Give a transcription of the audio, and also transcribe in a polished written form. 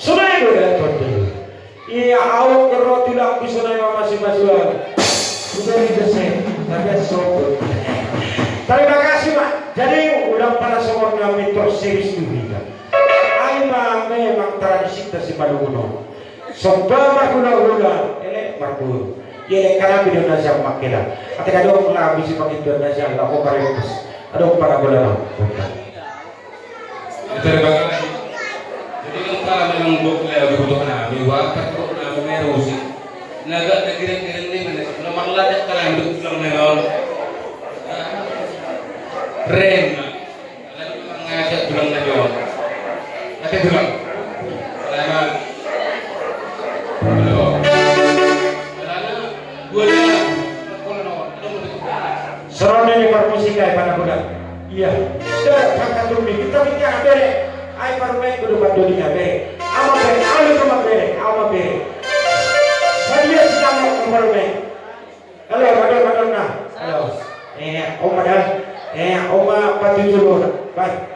Sunai udah tonton. Iya awak kerot tidak bisa naik masih-masih. Sudah didesain, tapi sobot. Terima kasih Pak. Jadi udah pada semua kami terservis juga. Ayo memang tradisi si Padukuno. Sobat guna-guna, elek marbu. Ye karena video nasi makela. Ketika dia pernah habis pakai video nasi, aku karius. Aduh para bola. Terima kasih. Jadi kalau memang bukti kebutuhan kami, wakat kok kami merusi. Naga negeri-negeri ini mana? Nomor ladak kalau yang duduk dalam nengon. Rem. Lalu ngajak bilang nengon. Ada bilang. Lama. Belum. Lalu gua lihat. Serone ni permusika pada budak. Iya. Dah kakak tumi kita bicara bere. Ai parmai kudu bantu dia bere. Ama bere, alu cuma bere, ama bere. Saya sedang mempermai. Halo, madam na. Halo. Om madam. Om pati dulu. Baik.